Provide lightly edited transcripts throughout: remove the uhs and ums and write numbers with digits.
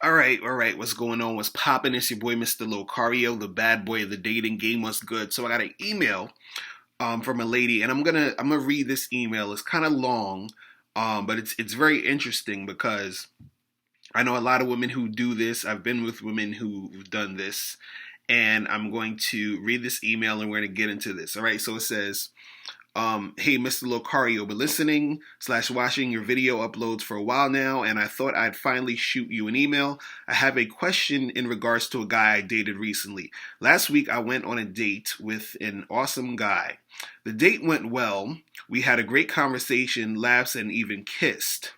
All right. What's going on? What's popping? It's your boy, Mr. Locario, the bad boy of the dating game. What's good? So I got an email from a lady, and I'm gonna read this email. It's kind of long, but it's very interesting because I know a lot of women who do this. I've been with women who've done this, and I'm going to read this email, and we're gonna get into this. All right. So it says. Hey, Mr. Locario, been listening slash watching your video uploads for a while now, and I thought I'd finally shoot you an email. I have a question in regards to a guy I dated recently. Last week, I went on a date with an awesome guy. The date went well. We had a great conversation, laughs, and even kissed.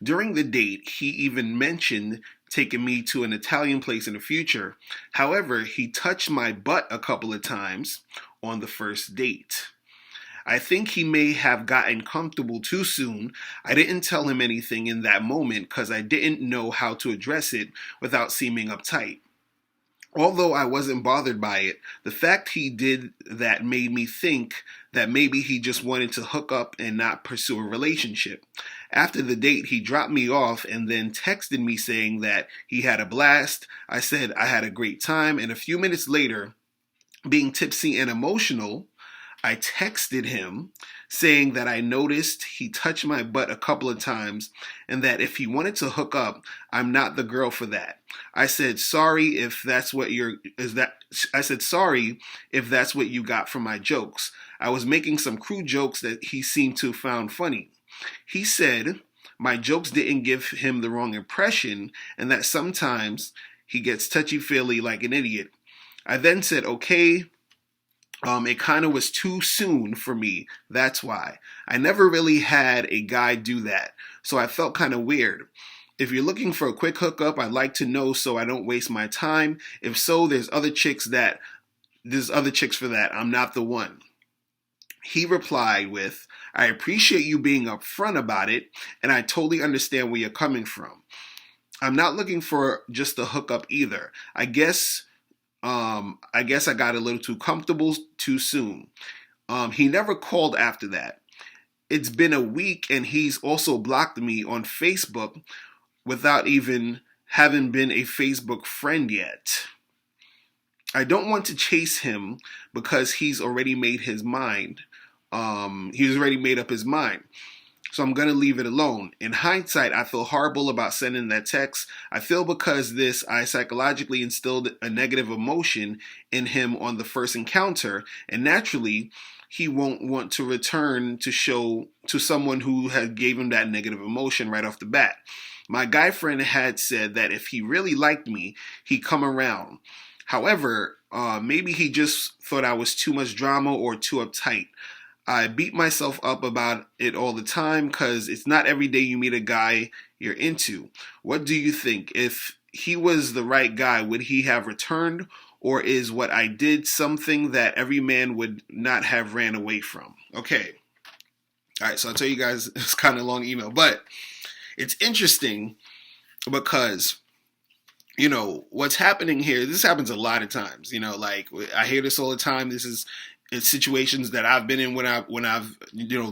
During the date, he even mentioned taking me to an Italian place in the future. However, he touched my butt a couple of times on the first date. I think he may have gotten comfortable too soon. I didn't tell him anything in that moment because I didn't know how to address it without seeming uptight. Although I wasn't bothered by it, the fact he did that made me think that maybe he just wanted to hook up and not pursue a relationship. After the date, he dropped me off and then texted me saying that he had a blast. I said I had a great time, and a few minutes later, being tipsy and emotional, I texted him saying that I noticed he touched my butt a couple of times and that if he wanted to hook up, I'm not the girl for that. I said sorry if that's what I said sorry if that's what you got from my jokes. I was making some crude jokes that he seemed to found funny. He said my jokes didn't give him the wrong impression and that sometimes he gets touchy-feely like an idiot. I then said okay. It kind of was too soon for me. That's why. I never really had a guy do that, so I felt kind of weird. If you're looking for a quick hookup, I'd like to know so I don't waste my time. If so, there's other chicks for that. I'm not the one. He replied with, I appreciate you being upfront about it, and I totally understand where you're coming from. I'm not looking for just a hookup either. I guess I got a little too comfortable too soon. He never called after that. It's been a week and he's also blocked me on Facebook without even having been a Facebook friend yet. I don't want to chase him because he's already made his mind. He's already made up his mind. So I'm going to leave it alone. In hindsight, I feel horrible about sending that text. I feel because I psychologically instilled a negative emotion in him on the first encounter, and naturally, he won't want to return to show to someone who had gave him that negative emotion right off the bat. My guy friend had said that if he really liked me, he'd come around. However, maybe he just thought I was too much drama or too uptight. I beat myself up about it all the time because it's not every day you meet a guy you're into. What do you think? If he was the right guy, would he have returned? Or is what I did something that every man would not have ran away from? Okay. All right, so I'll tell you guys, it's kind of a long email, but it's interesting because what's happening here, this happens a lot of times. Like I hear this all the time. It's situations that I've been in when I've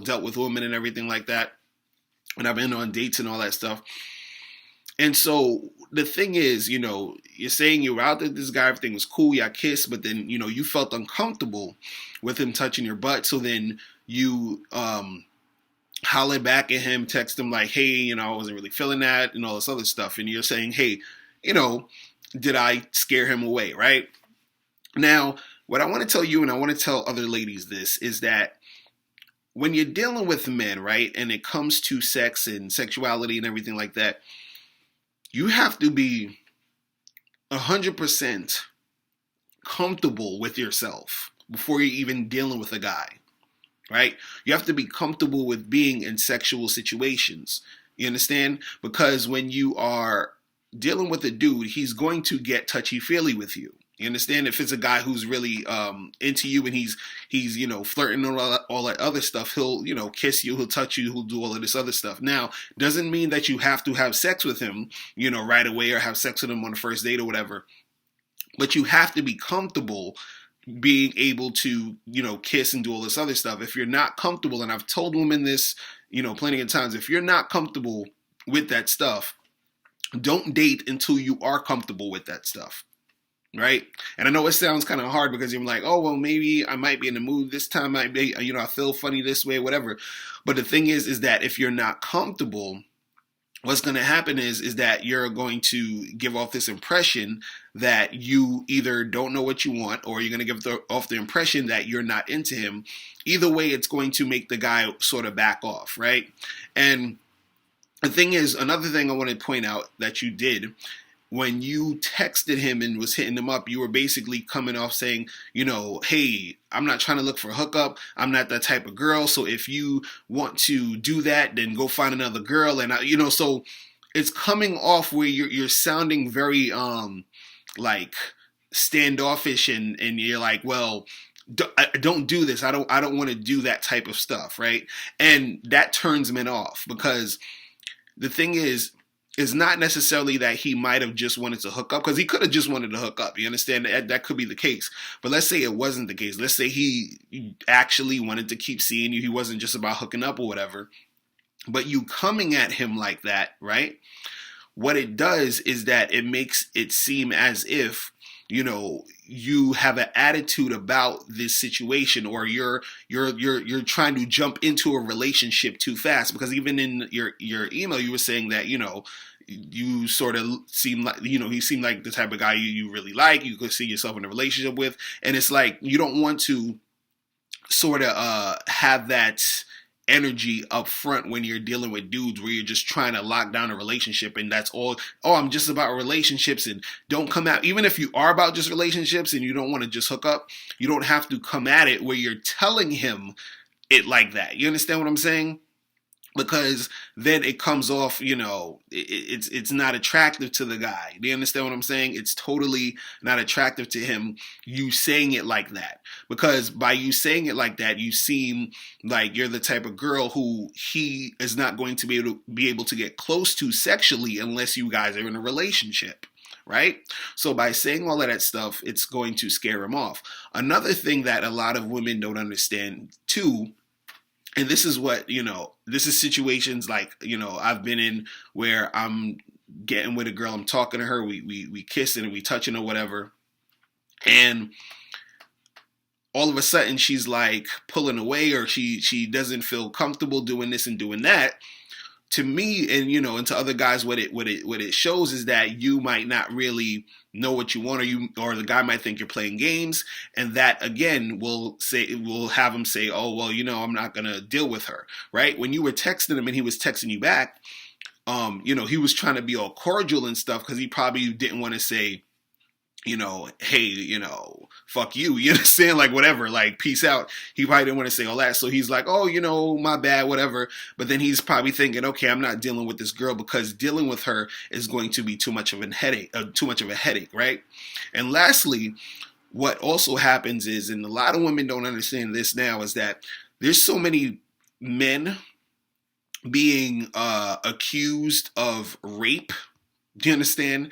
dealt with women and everything like that, when I've been on dates and all that stuff. And so the thing is, you're saying you were out there with this guy, everything was cool, y'all kissed, but then you felt uncomfortable with him touching your butt. So then you hollered back at him, text him like, hey, I wasn't really feeling that and all this other stuff. And you're saying, hey, did I scare him away, right? Now, what I want to tell you, and I want to tell other ladies this, is that when you're dealing with men, right, and it comes to sex and sexuality and everything like that, you have to be 100% comfortable with yourself before you're even dealing with a guy, right? You have to be comfortable with being in sexual situations. You understand? Because when you are dealing with a dude, he's going to get touchy-feely with you. You understand? If it's a guy who's really into you and he's flirting and all that other stuff, he'll kiss you, he'll touch you, he'll do all of this other stuff. Now, doesn't mean that you have to have sex with him, right away, or have sex with him on the first date or whatever. But you have to be comfortable being able to kiss and do all this other stuff. If you're not comfortable, and I've told women this plenty of times, if you're not comfortable with that stuff, Don't date until you are comfortable with that stuff. Right? And I know it sounds kind of hard because you're like, oh, well, maybe I might be in the mood this time. I be, I feel funny this way, whatever. But the thing is that if you're not comfortable, what's going to happen is that you're going to give off this impression that you either don't know what you want, or you're going to give off the impression that you're not into him. Either way, it's going to make the guy sort of back off, right? And the thing is, another thing I want to point out that you did when you texted him and was hitting him up, you were basically coming off saying, hey, I'm not trying to look for a hookup. I'm not that type of girl. So if you want to do that, then go find another girl. And so it's coming off where you're sounding very like standoffish, and you're like, well, don't do this. I don't want to do that type of stuff, right? And that turns men off, because the thing is, it's not necessarily that he might have just wanted to hook up, because he could have just wanted to hook up. You understand? That could be the case. But let's say it wasn't the case. Let's say he actually wanted to keep seeing you. He wasn't just about hooking up or whatever. But you coming at him like that, right? What it does is that it makes it seem as if, you have an attitude about this situation, or you're trying to jump into a relationship too fast. Because even in your email, you were saying that, you sort of seem like, he seemed like the type of guy you really like, you could see yourself in a relationship with. And it's like, you don't want to sort of have that energy up front when you're dealing with dudes, where you're just trying to lock down a relationship, and that's all. Oh, I'm just about relationships, and don't come out. Even if you are about just relationships and you don't want to just hook up, you don't have to come at it where you're telling him it like that. You understand what I'm saying? Because then it comes off, it's not attractive to the guy. Do you understand what I'm saying? It's totally not attractive to him, you saying it like that. Because by you saying it like that, you seem like you're the type of girl who he is not going to be able to get close to sexually unless you guys are in a relationship. Right? So by saying all of that stuff, it's going to scare him off. Another thing that a lot of women don't understand too, and this is what, this is situations like, I've been in, where I'm getting with a girl, I'm talking to her, we kissing and we touching or whatever. And all of a sudden she's like pulling away, or she doesn't feel comfortable doing this and doing that. To me, and and to other guys, what it shows is that you might not really know what you want, or the guy might think you're playing games, and that again will have him say, oh, well, I'm not gonna deal with her, right? When you were texting him and he was texting you back, he was trying to be all cordial and stuff, because he probably didn't want to say, hey, fuck you, you understand? Like, whatever, like, peace out. He probably didn't want to say all that. So he's like, oh, my bad, whatever. But then he's probably thinking, okay, I'm not dealing with this girl, because dealing with her is going to be too much of a headache, right? And lastly, what also happens is, and a lot of women don't understand this now, is that there's so many men being accused of rape. Do you understand?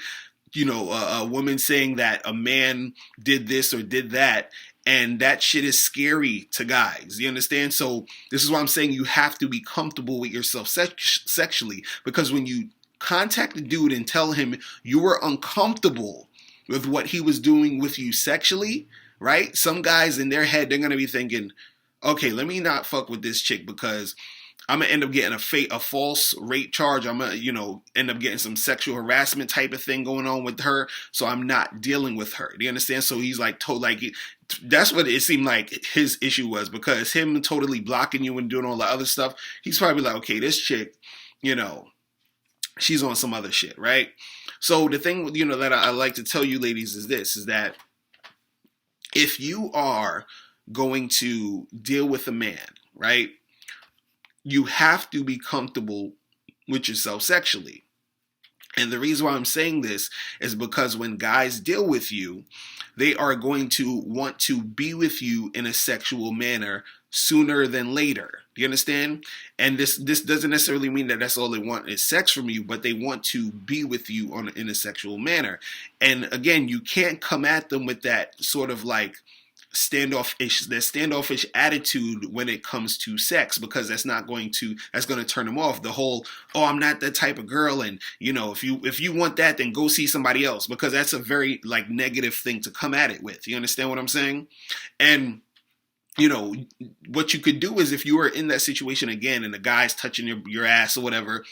A woman saying that a man did this or did that, and that shit is scary to guys. You understand? So this is why I'm saying you have to be comfortable with yourself sexually, because when you contact a dude and tell him you were uncomfortable with what he was doing with you sexually, right? Some guys in their head, they're going to be thinking, okay, let me not fuck with this chick, because I'm going to end up getting a false rape charge. I'm going to, end up getting some sexual harassment type of thing going on with her. So I'm not dealing with her. Do you understand? So he's like, that's what it seemed like his issue was, because him totally blocking you and doing all the other stuff. He's probably like, okay, this chick, she's on some other shit, right? So the thing, that I like to tell you ladies is this, is that if you are going to deal with a man, right, you have to be comfortable with yourself sexually. And the reason why I'm saying this is because when guys deal with you, they are going to want to be with you in a sexual manner sooner than later. Do you understand? And this doesn't necessarily mean that that's all they want is sex from you, but they want to be with you in a sexual manner. And again, you can't come at them with that sort of like standoffish attitude when it comes to sex, because that's going to turn them off. The whole, oh, I'm not that type of girl, and if you want that, then go see somebody else, because that's a very like negative thing to come at it with. You understand what I'm saying? And what you could do is, if you were in that situation again and the guy's touching your ass or whatever,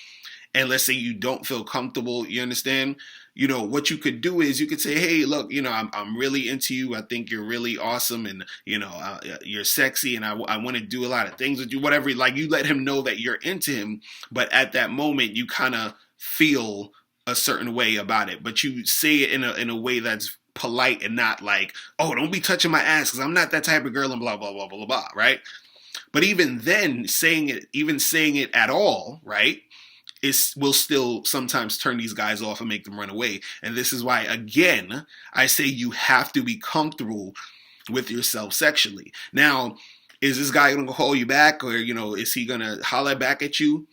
and let's say you don't feel comfortable, you understand? What you could do is you could say, hey, look, I'm really into you. I think you're really awesome, and, you're sexy, and I want to do a lot of things with you, whatever. Like, you let him know that you're into him, but at that moment, you kind of feel a certain way about it. But you say it in a way that's polite and not like, oh, don't be touching my ass because I'm not that type of girl and blah, blah, blah, blah, blah, right? But even then, saying it at all, right, will still sometimes turn these guys off and make them run away. And this is why, again, I say you have to be comfortable with yourself sexually. Now, is this guy going to call you back, or, is he going to holler back at you?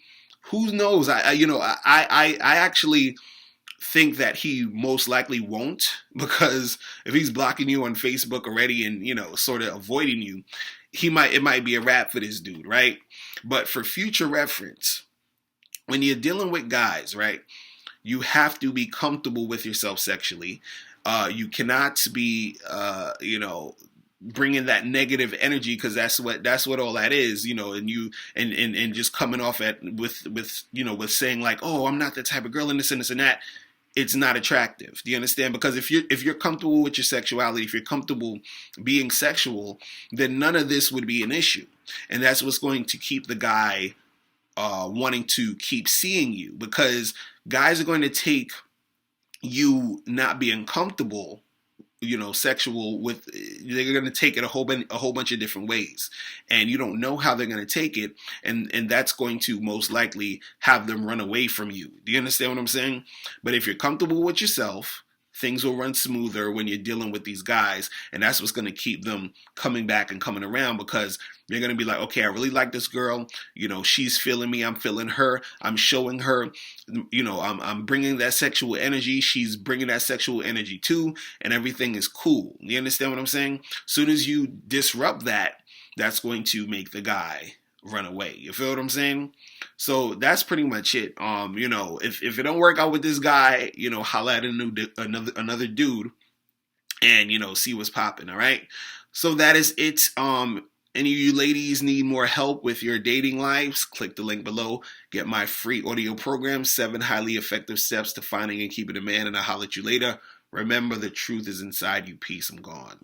Who knows? I actually think that he most likely won't, because if he's blocking you on Facebook already and, sort of avoiding you, it might be a wrap for this dude, right? But for future reference, when you're dealing with guys, right, you have to be comfortable with yourself sexually. You cannot be, bringing that negative energy, because that's what all that is, and just coming off with saying like, oh, I'm not that type of girl, and this and this and that. It's not attractive. Do you understand? Because if you're comfortable with your sexuality, if you're comfortable being sexual, then none of this would be an issue, and that's what's going to keep the guy wanting to keep seeing you, because guys are going to take you not being comfortable, sexual with, they're going to take it a whole bunch of different ways, and you don't know how they're going to take it, and that's going to most likely have them run away from you. Do you understand what I'm saying? But if you're comfortable with yourself, things will run smoother when you're dealing with these guys, and that's what's going to keep them coming back and coming around, because they're going to be like, okay, I really like this girl, she's feeling me, I'm feeling her, I'm showing her, I'm bringing that sexual energy, she's bringing that sexual energy too, and everything is cool. You understand what I'm saying? As soon as you disrupt that, that's going to make the guy run away. You feel what I'm saying? So that's pretty much it. If it don't work out with this guy, holla at another dude, and see what's popping. All right. So that is it. Any of you ladies need more help with your dating lives? Click the link below. Get my free audio program, 7 highly effective steps to finding and keeping a man, and I'll holler at you later. Remember, the truth is inside you. Peace. I'm gone.